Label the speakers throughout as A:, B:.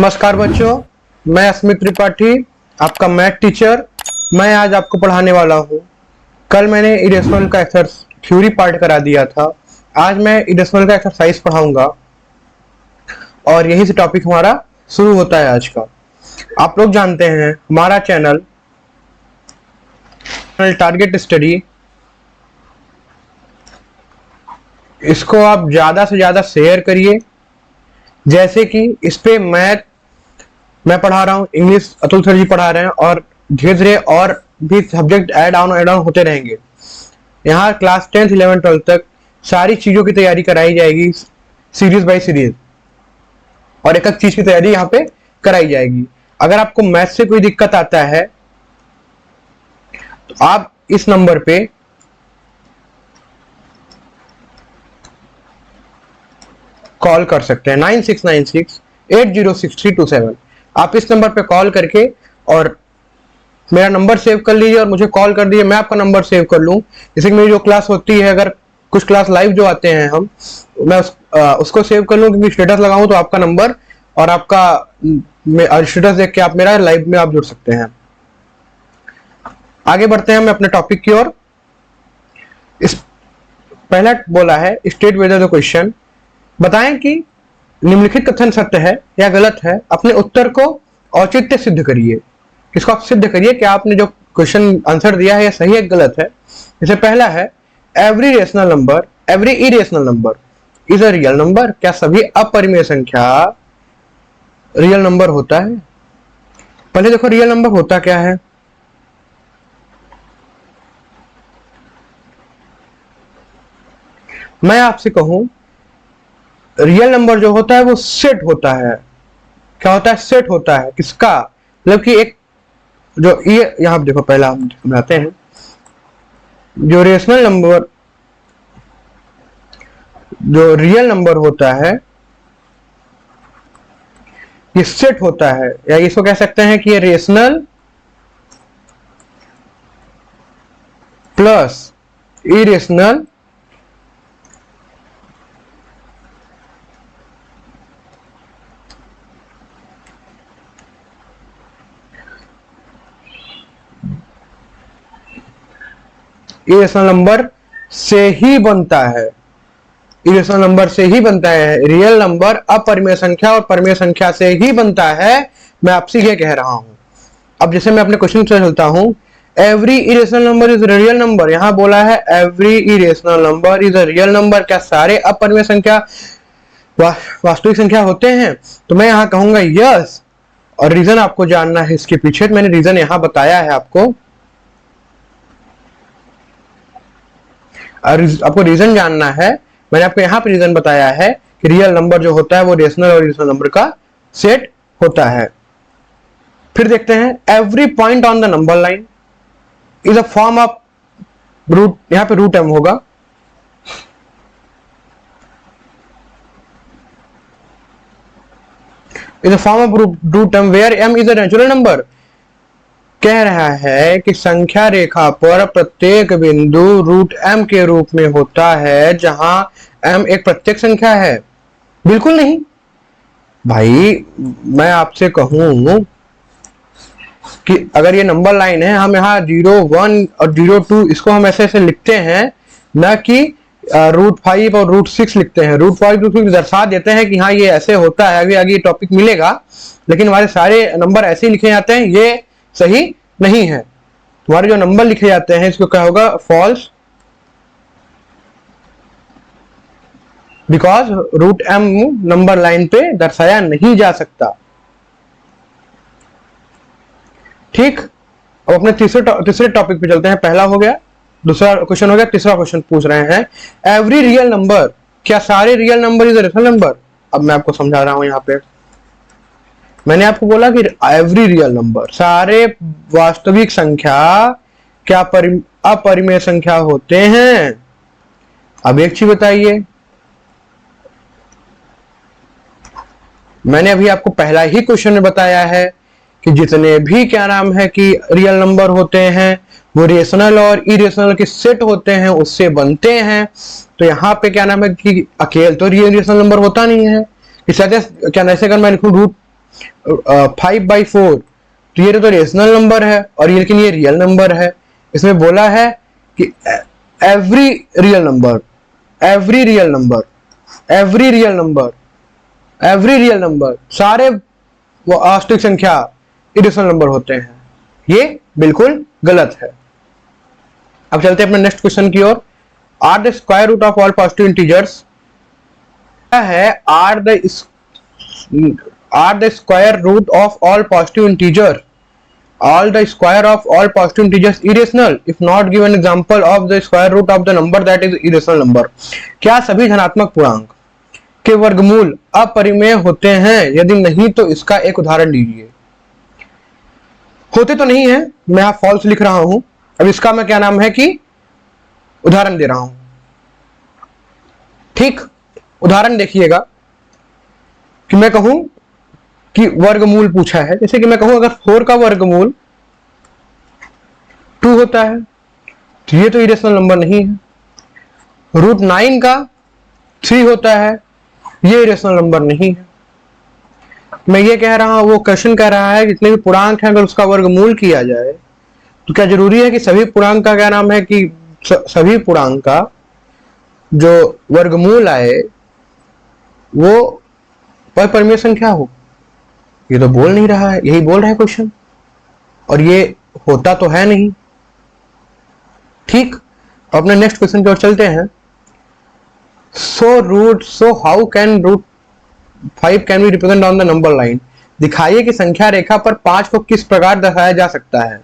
A: नमस्कार बच्चों, मैं अस्मित त्रिपाठी, आपका मैथ टीचर। मैं आज आपको पढ़ाने वाला हूँ। कल मैंने इरेशनल का थ्योरी पार्ट करा दिया था। आज मैं इरेशनल का एक्सरसाइज पढ़ाऊंगा और यही से टॉपिक हमारा शुरू होता है आज का। आप लोग जानते हैं हमारा चैनल टारगेट स्टडी, इसको आप ज्यादा से ज्यादा शेयर करिए। जैसे कि इस पे मैथ मैं पढ़ा रहा हूँ, इंग्लिश अतुल सर जी पढ़ा रहे हैं और धीरे धीरे और भी सब्जेक्ट ऐड ऑन होते रहेंगे। यहाँ क्लास 10th 11th 12th तक सारी चीजों की तैयारी कराई जाएगी, सीरीज बाय सीरीज, और एक एक चीज की तैयारी यहाँ पे कराई जाएगी। अगर आपको मैथ से कोई दिक्कत आता है तो आप इस नंबर पे कॉल कर सकते हैं, 9696806327। आप इस नंबर पे कॉल करके और मेरा नंबर सेव कर लीजिए और मुझे कॉल कर दीजिए, मैं आपका नंबर सेव कर लूं। जैसे कि मेरी जो क्लास होती है, अगर कुछ क्लास लाइव जो आते हैं हम, मैं उसको सेव कर लूं, क्योंकि स्टेटस लगाऊं तो आपका नंबर और आपका स्टेटस देख के आप मेरा लाइव में आप जुड़ सकते हैं। आगे बढ़ते हैं हम अपने टॉपिक की ओर। इस पहला बोला है स्टेट वेदर द क्वेश्चन, बताएं कि निम्नलिखित कथन सत्य है या गलत है, अपने उत्तर को औचित्य सिद्ध करिए। इसको आप सिद्ध करिए कि आपने जो क्वेश्चन आंसर दिया है या सही है गलत है। जैसे पहला है every rational number, every irrational number is a real number. क्या सभी अपरिमेय संख्या रियल नंबर होता है? पहले देखो रियल नंबर होता क्या है। मैं आपसे कहूं रियल नंबर जो होता है वो सेट होता है। क्या होता है? सेट होता है। किसका? मतलब कि एक जो ये यहां देखो, पहला हम बनाते हैं जो रेशनल नंबर, जो रियल नंबर होता है ये सेट होता है, या इसको कह सकते हैं कि ये rational plus irrational irrational number से ही बनता है। इरेशनल नंबर से ही बनता है। रियल नंबर अपरिमेय संख्या और परिमेय संख्या से ही बनता है। मैं आपसे ये कह रहा हूं। अब जैसे मैं अपने क्वेश्चन से चलता हूं, every irrational number is real number. यहां बोला है every irrational number is a real number. क्या सारे अपरिमेय संख्या वास्तविक संख्या होते हैं? तो मैं यहां कहूंगा यस, और रीजन आपको जानना है इसके पीछे, मैंने रीजन यहां बताया है आपको। आपको रीजन जानना है, मैंने आपको यहां पे रीजन बताया है कि रियल नंबर जो होता है वो रेशनल और इरेशनल नंबर का सेट होता है। फिर देखते हैं every point on the number line is a form of root. यहां पे रूट एम होगा। Is a form of root M where M is a natural number. कह रहा है कि संख्या रेखा पर प्रत्येक बिंदु रूट एम के रूप में होता है, जहां एम एक प्रत्येक संख्या है। बिल्कुल नहीं भाई, मैं आपसे कहूं कि अगर ये नंबर लाइन है, हम यहाँ 0 1 और 0 2 इसको हम ऐसे ऐसे लिखते हैं, ना कि √5 और √6 लिखते हैं। √5 √6 दर्शा देते हैं कि हाँ ये ऐसे होता है। अभी आगे टॉपिक मिलेगा, लेकिन हमारे सारे नंबर ऐसे ही लिखे जाते हैं, ये सही नहीं है। तुम्हारे जो नंबर लिखे जाते हैं इसको क्या होगा? False, because root M number line पे दर्शाया नहीं जा सकता। ठीक, अब अपने तीसरे टॉपिक पे चलते हैं। पहला हो गया, दूसरा क्वेश्चन हो गया, तीसरा क्वेश्चन पूछ रहे हैं एवरी रियल नंबर, क्या सारे real number is rational number? अब मैं आपको समझा रहा हूं। यहां पे मैंने आपको बोला कि एवरी रियल नंबर, सारे वास्तविक संख्या क्या अपरिमेय संख्या होते हैं? अब एक चीज बताइए, मैंने अभी आपको पहला ही क्वेश्चन में बताया है कि जितने भी क्या नाम है कि रियल नंबर होते हैं वो रेशनल और इरेशनल के सेट होते हैं, उससे बनते हैं। तो यहाँ पे क्या नाम है कि अकेले तो रियल रेशनल नंबर होता नहीं है। इस क्या ऐसे अगर मैं लिखूं 5/4, तो ये तो रेशनल नंबर है और ये, लेकिन ये रियल नंबर है। इसमें बोला है कि every real number, every real number, every real number, every real number, सारे वो आष्टिक संख्या इरेशनल नंबर होते हैं। ये बिल्कुल गलत है। अब चलते हैं अपने नेक्स्ट क्वेश्चन की ओर। Are the square root of all positive integers है, are the square root of all positive integer, all the square of all positive integers irrational if not give an example of the square root of the number that is irrational number। क्या सभी धनात्मक पूर्णांक के वर्गमूल अपरिमेय होते हैं? यदि नहीं तो इसका एक उदाहरण दीजिए। होते तो नहीं है, मैं यहां फॉल्स लिख रहा हूं। अब इसका मैं क्या नाम है कि उदाहरण दे रहा हूं। ठीक, उदाहरण देखिएगा कि मैं कहूं कि वर्गमूल पूछा है, जैसे कि मैं कहूं अगर 4 का वर्गमूल 2 होता है तो ये तो इरेशनल नंबर नहीं है। रूट 9 का 3 होता है, ये इरेशनल नंबर नहीं है। मैं ये कह रहा हूं, वो क्वेश्चन कह रहा है जितने भी पूर्णांक हैं अगर उसका वर्गमूल किया जाए तो क्या जरूरी है कि सभी पूर्णांक का क्या नाम है कि सभी पूर्णांक का जो वर्गमूल आए वो परिमेय संख्या हो? ये तो बोल नहीं रहा है, यही बोल रहा है क्वेश्चन, और ये होता तो है नहीं। ठीक, अपने नेक्स्ट क्वेश्चन की ओर चलते हैं। So how can root 5 can be represent on the number line. दिखाइए कि संख्या रेखा पर 5 को किस प्रकार दर्शाया जा सकता है।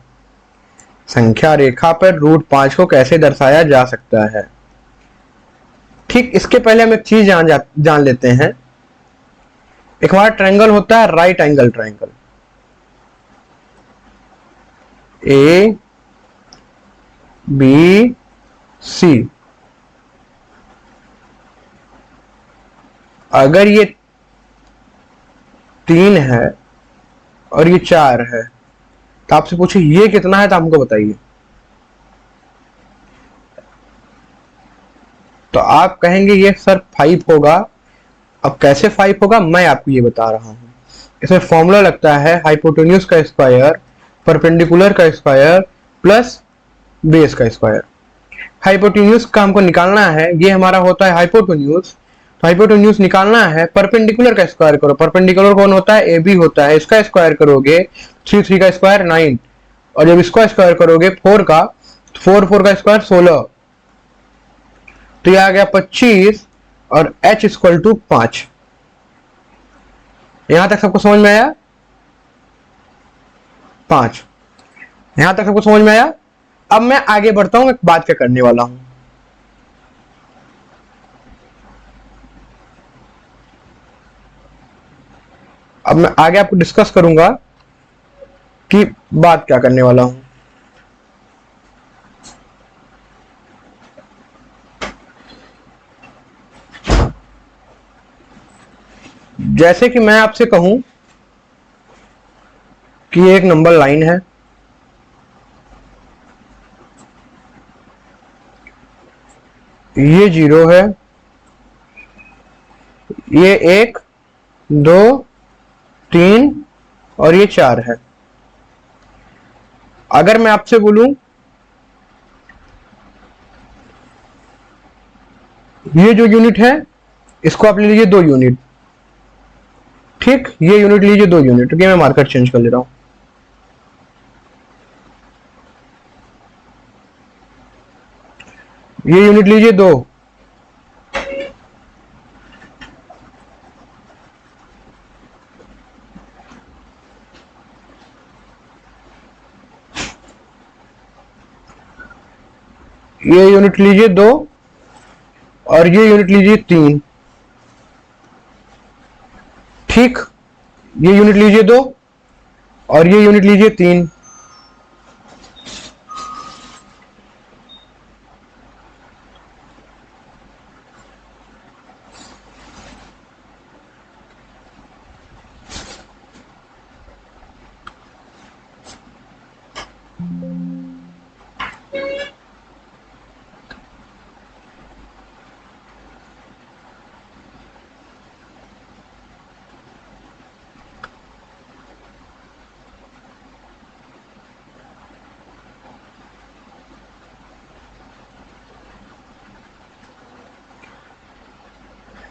A: संख्या रेखा पर रूट 5 को कैसे दर्शाया जा सकता है? ठीक, इसके पहले हम एक चीज जान लेते हैं। एक हमारा ट्रायंगल होता है right angle triangle, A B C. अगर ये 3 है और ये 4 है तो आपसे पूछे ये कितना है तो हमको बताइए। तो आप कहेंगे ये सर 5 होगा। अब कैसे 5 होगा मैं आपको ये बता रहा हूं। इसमें फॉर्मूला लगता है हाइपोटेन्यूज का स्क्वायर, परपेंडिकुलर का स्क्वायर प्लस बेस का स्क्वायर। हाइपोटेन्यूज का हमको निकालना है, ये हमारा होता है हाइपोटेन्यूज, तो हाइपोटेन्यूज निकालना है। परपेंडिकुलर का स्क्वायर करो, परपेंडिकुलर कौन होता है? ए बी होता है। इसका स्क्वायर करोगे 3 का स्क्वायर 9, और जब इसका स्क्वायर करोगे 4 का, 4 का स्क्वायर 16, तो ये आ गया 25 और h इक्वल टू 5। यहां तक सबको समझ में आया? 5 यहां तक सबको समझ में आया? अब मैं आगे बढ़ता हूं, एक बात क्या करने वाला हूं। अब मैं आगे आपको डिस्कस करूंगा कि बात क्या करने वाला हूं। जैसे कि मैं आपसे कहूं कि एक नंबर लाइन है, ये 0 है, ये 1 2 3 और ये 4 है। अगर मैं आपसे बोलूं ये जो यूनिट है इसको आप ले लीजिए 2 यूनिट। ठीक, ये यूनिट लीजिए 2 यूनिट। ओके, मैं मार्कर चेंज कर ले रहा हूं। ये यूनिट लीजिए 2, ये यूनिट लीजिए 2 और ये यूनिट लीजिए 3। ठीक, ये यूनिट लीजिए 2 और ये यूनिट लीजिए 3।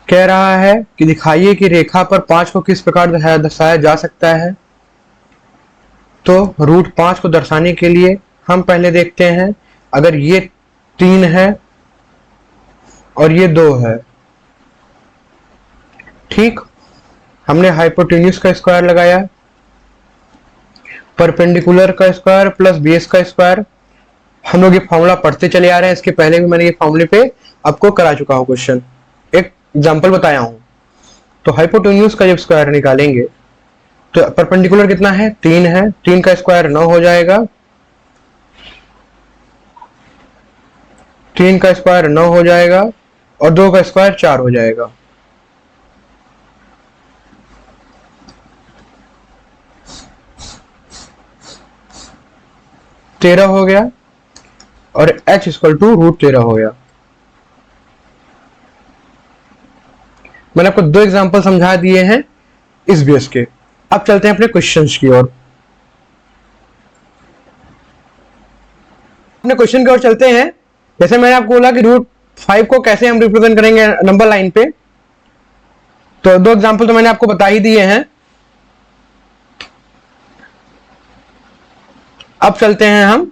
A: कह रहा है कि दिखाइए कि रेखा पर 5 को किस प्रकार दर्शाया जा सकता है। तो रूट 5 को दर्शाने के लिए हम पहले देखते हैं, अगर ये 3 है और ये 2 है, ठीक, हमने हाइपोटेन्यूज का स्क्वायर लगाया, परपेंडिकुलर का स्क्वायर प्लस बेस का स्क्वायर। हम लोग ये फॉर्मूला पढ़ते चले आ रहे हैं, इसके पहले भी मैंने ये फॉर्मूले पे आपको करा चुका हूं क्वेश्चन, एक एग्जांपल बताया हूं। तो हाइपोटेन्यूज का जब स्क्वायर निकालेंगे तो परपेंडिकुलर कितना है, 3 है, 3 का स्क्वायर 9 हो जाएगा, 3 का स्क्वायर 9 हो जाएगा और 2 का स्क्वायर 4 हो जाएगा। तेरह हो गया और h इक्वल टू रूट 13 हो गया। मैंने आपको 2 एग्जांपल समझा दिए हैं इस बेस के। अब चलते हैं अपने क्वेश्चंस की ओर। अपने क्वेश्चन की ओर चलते हैं। जैसे मैंने आपको बोला कि रूट 5 को कैसे हम रिप्रेजेंट करेंगे नंबर लाइन पे, तो 2 एग्जांपल तो मैंने आपको बता ही दिए हैं। अब चलते हैं हम,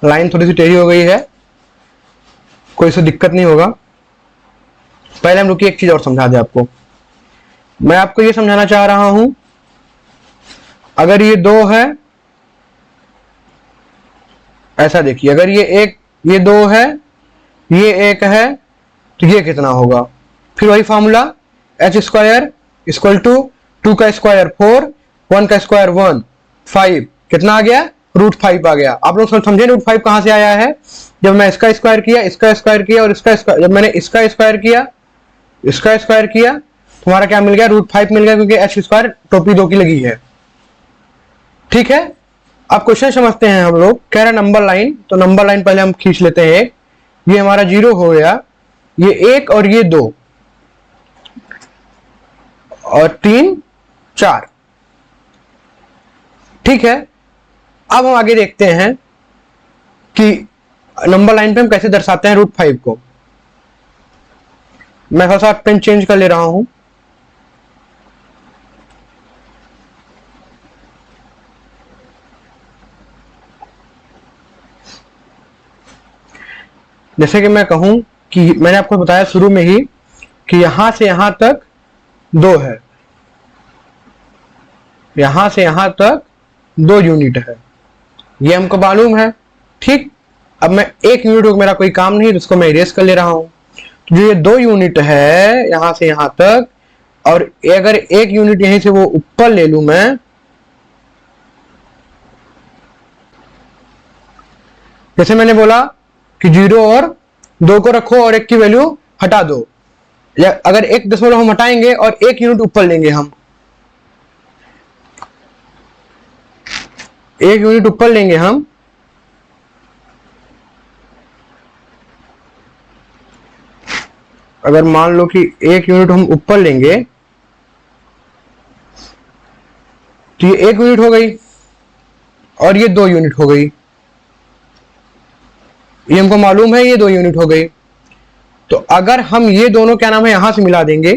A: लाइन थोड़ी सी टेढ़ी हो गई है, कोई सी दिक्कत नहीं होगा। पहले हम रुकिए, एक चीज और समझा दे आपको। मैं आपको ये समझाना चाह रहा हूं, अगर ये 2 है, ऐसा देखिए, अगर ये 2 है, ये 1 है, तो ये कितना होगा, फिर वही formula h square equal to 2 का स्क्वायर 4, 1 का स्क्वायर 1, 5, कितना आ गया, रूट 5 आ गया। आप लोग समझे रूट 5 कहां से आया है, जब मैं इसका स्क्वायर किया, इसका स्क्वायर किया और इसका स्क्वायर, जब मैंने इसका स्क्वायर किया, इसका स्क्वायर किया, तुम्हारा क्या मिल गया, रूट 5 मिल गया, क्योंकि h स्क्वायर टोपी 2 की लगी है। ठीक है, अब क्वेश्चन समझते हैं हम लोग। कह रहा नंबर लाइन, तो नंबर लाइन पहले हम खींच लेते हैं। ये हमारा 0 हो गया, ये 1 और ये 2 और 3 4, ठीक है। अब हम आगे देखते हैं कि नंबर लाइन पे हम कैसे दर्शाते हैं रूट 5 को। मैं थोड़ा सा पेन चेंज कर ले रहा हूं। जैसे कि मैं कहूं कि मैंने आपको बताया शुरू में ही कि यहां से यहां तक 2 है, यहां से यहां तक 2 यूनिट है, ये हमको मालूम है, ठीक। अब मैं 1 यूनिट को, मेरा कोई काम नहीं, जिसको मैं इरेज कर ले रहा हूं। तो ये 2 यूनिट है यहां से यहां तक, और अगर 1 यूनिट यहीं से वो ऊपर ले लूं मैं, जैसे मैंने बोला कि 0 और 2 को रखो और 1 की वैल्यू हटा दो, या अगर 1 दशमलव हम हटाएंगे और 1 यूनिट ऊपर लेंगे, हम 1 यूनिट ऊपर लेंगे हम, अगर मान लो कि 1 यूनिट हम ऊपर लेंगे, तो ये 1 यूनिट हो गई और ये 2 यूनिट हो गई, ये हमको मालूम है, ये 2 यूनिट हो गई। तो अगर हम ये दोनों क्या नाम है यहां से मिला देंगे,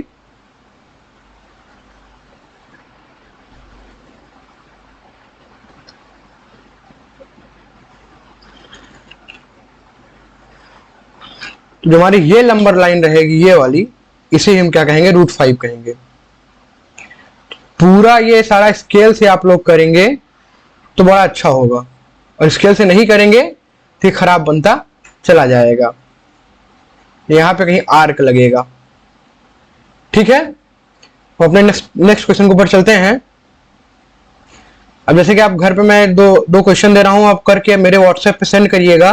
A: तो जो हमारी ये नंबर लाइन रहेगी, ये वाली, इसे हम क्या कहेंगे, रूट 5 कहेंगे। पूरा ये सारा स्केल से आप लोग करेंगे तो बड़ा अच्छा होगा, और स्केल से नहीं करेंगे तो खराब बनता चला जाएगा। यहां पे कहीं आर्क लगेगा, ठीक है। तो अपने नेक्स्ट क्वेश्चन के ऊपर चलते हैं। अब जैसे कि आप घर पे मैं दो क्वेश्चन दे रहा हूं, आप करके मेरे व्हाट्सएप पे सेंड करिएगा।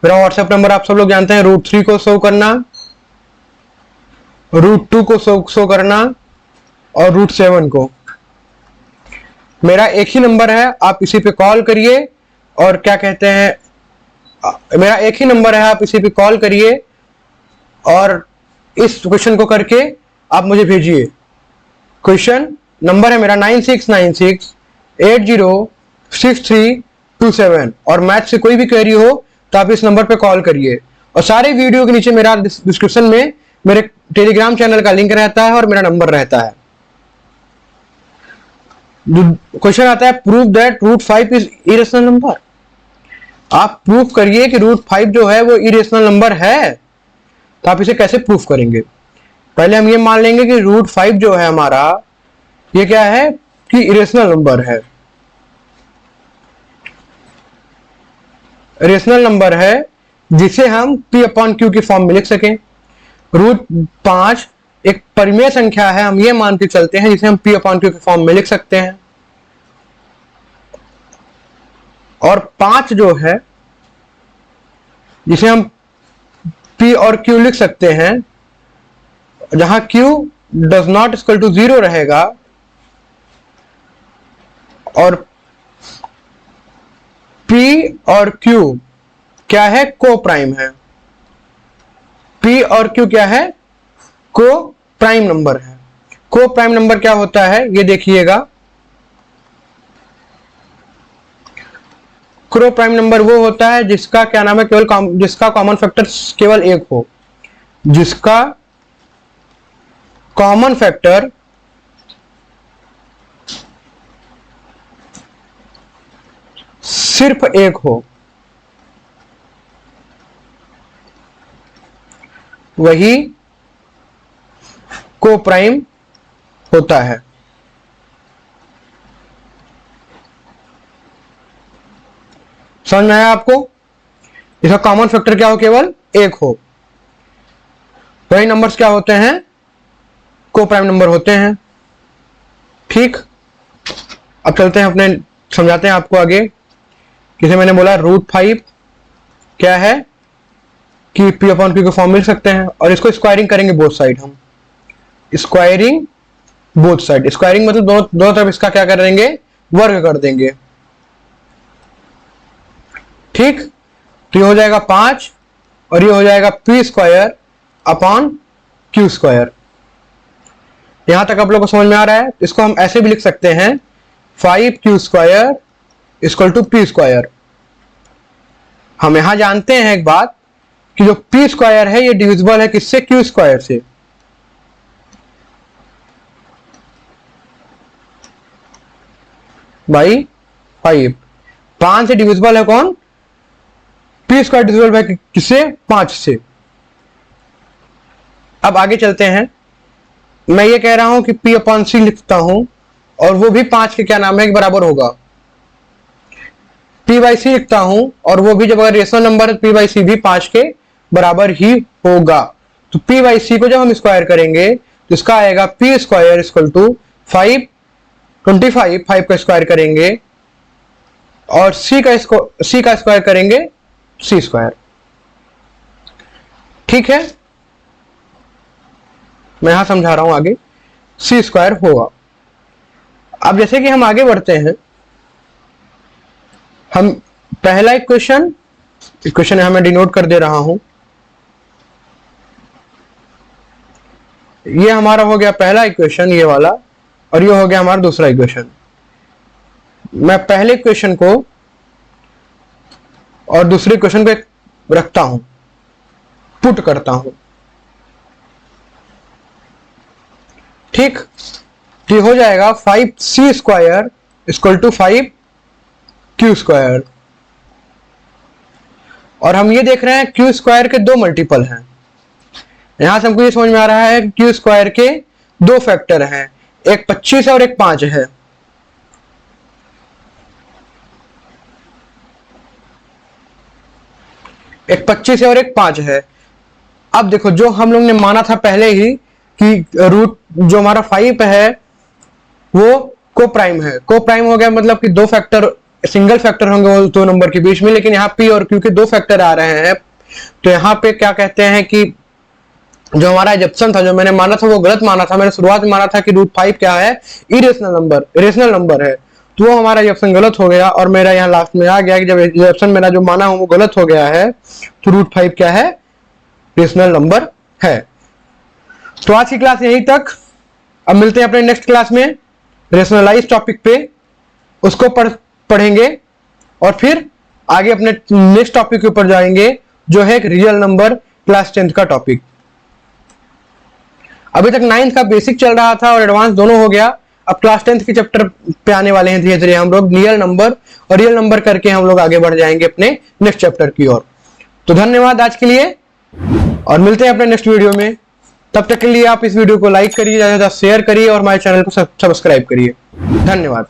A: मेरा व्हाट्सएप नंबर आप सब लोग जानते हैं, रूट 3 को शो करना, रूट 2 को शो करना और रूट 7 को। मेरा एक ही नंबर है, आप इसी पे कॉल करिए, और क्या कहते हैं, मेरा एक ही नंबर है, आप इसी पे कॉल करिए और इस क्वेश्चन को करके आप मुझे भेजिए। क्वेश्चन नंबर है मेरा 9696806327, और मैथ से कोई भी क्वेरी हो तो आप इस नंबर पे कॉल करिए। और सारे वीडियो के नीचे मेरा डिस्क्रिप्शन में मेरे टेलीग्राम चैनल का लिंक रहता है और मेरा नंबर रहता है। क्वेश्चन आता है prove that root 5 is irrational number. आप प्रूफ करिए कि रूट 5 जो है वो इरेशनल नंबर है। तो आप इसे कैसे प्रूफ करेंगे? पहले हम ये मान लेंगे कि रूट 5 जो है हमारा ये क्या है कि इरेशनल नंबर है। इरेशनल नंबर है जिसे हम p अपॉन क्यू की फॉर्म में लिख सकें। रूट 5 एक परिमेय संख्या है, हम ये मान के चलते हैं, जिसे हम p अपॉन क्यू की फॉर्म में लिख सकते हैं। और 5 जो है जिसे हम p और q लिख सकते हैं, जहां q does not equal to 0 रहेगा और p और q क्या है? को प्राइम है। p और q क्या है? को प्राइम नंबर है। को प्राइम नंबर क्या होता है ये देखिएगा। को प्राइम नंबर वो होता है जिसका क्या नाम है, जिसका कॉमन फैक्टर केवल एक हो। जिसका कॉमन फैक्टर सिर्फ एक हो, वही को प्राइम होता है। समझ में आया आपको? इसका कॉमन फैक्टर क्या हो? केवल एक हो। वही नंबर्स क्या होते हैं? को प्राइम नंबर होते हैं। ठीक, अब चलते हैं अपने, समझाते हैं आपको आगे। किसे मैंने बोला रूट 5 क्या है कि p अपॉन क्यू के फॉर्म मिल सकते हैं, और इसको स्क्वायरिंग करेंगे बोथ साइड। हम स्क्वायरिंग बोथ साइड, स्क्वायरिंग मतलब दोनों तरफ इसका क्या कर देंगे? वर्ग कर देंगे। ठीक, तो ये हो जाएगा 5 और ये हो जाएगा p square upon q square. यहां तक आप लोग को समझ में आ रहा है? इसको हम ऐसे भी लिख सकते हैं 5q square equal to p square. हम यहां जानते हैं एक बात कि जो p स्क्वायर है ये डिविजिबल है किससे? q स्क्वायर से। बाई 5 से डिविजिबल है कौन? p स्क्वायर डिविजिबल है किससे? 5 से। अब आगे चलते हैं। मैं ये कह रहा हूं कि p अपॉन c लिखता हूं और वो भी 5 के क्या नाम है के बराबर होगा। p बाई सी लिखता हूं और वो भी जब अगर रेशनल नंबर है p बाई सी भी 5 के बराबर ही होगा। तो p बाई सी को जब हम स्क्वायर करेंगे तो इसका आएगा p स्क्वायर इक्वल टू 25 का स्क्वायर करेंगे और c का स्क्वायर करेंगे c स्क्वायर। ठीक है, मैं यहां समझा रहा हूं आगे। c स्क्वायर होगा। अब जैसे कि हम आगे बढ़ते हैं, हम पहला इक्वेशन यहां मैं डिनोट कर दे रहा हूं। ये हमारा हो गया पहला इक्वेशन, ये वाला, और ये हो गया हमारा दूसरा इक्वेशन। मैं पहले इक्वेशन को और दूसरे इक्वेशन को रखता हूं, पुट करता हूं। ठीक, ये हो जाएगा 5c square equal to 5q square. और हम ये देख रहे हैं q स्क्वायर के दो मल्टीपल हैं। यहां से हमको ये समझ में आ रहा है कि q स्क्वायर के दो फैक्टर हैं, एक 25 है और एक 5 है। एक 25 है और एक 5 है। अब देखो, जो हम लोग ने माना था पहले ही कि रूट जो हमारा 5 है वो को प्राइम है। को प्राइम हो गया मतलब कि दो फैक्टर, सिंगल फैक्टर होंगे वो दो नंबर के बीच में, लेकिन यहाँ p और q के दो फैक्टर आ रहे हैं। तो यहाँ पे क्या कहते हैं कि जो हमारा एजप्शन था, जो मैंने माना था वो गलत माना था। मैंने शुरुआत में माना था कि रूट 5 क्या है? इरेशनल नंबर है। तो वो हमारा एजप्शन गलत हो गया और मेरा यहाँ लास्ट में आ गया कि जब एजप्शन मेरा जो माना वो गलत हो गया है तो रूट 5 क्या है? रेशनल नंबर है। तो आज की क्लास यहीं तक। अब मिलते हैं अपने नेक्स्ट क्लास में रेशनलाइज टॉपिक पे, उसको पढ़ेंगे और फिर आगे अपने नेक्स्ट टॉपिक के ऊपर जाएंगे जो है एक रियल नंबर क्लास 10th का टॉपिक। अभी तक 9th का बेसिक चल रहा था और एडवांस दोनों हो गया। अब क्लास 10th के चैप्टर पे आने वाले हैं धीरे धीरे हम लोग, रियल नंबर और रियल नंबर करके हम लोग आगे बढ़ जाएंगे अपने नेक्स्ट चैप्टर की ओर। तो धन्यवाद आज के लिए और मिलते हैं अपने नेक्स्ट वीडियो में। तब तक के लिए आप इस वीडियो को लाइक करिए, ज्यादा से ज्यादा शेयर करिए और हमारे चैनल को सब्सक्राइब करिए। धन्यवाद।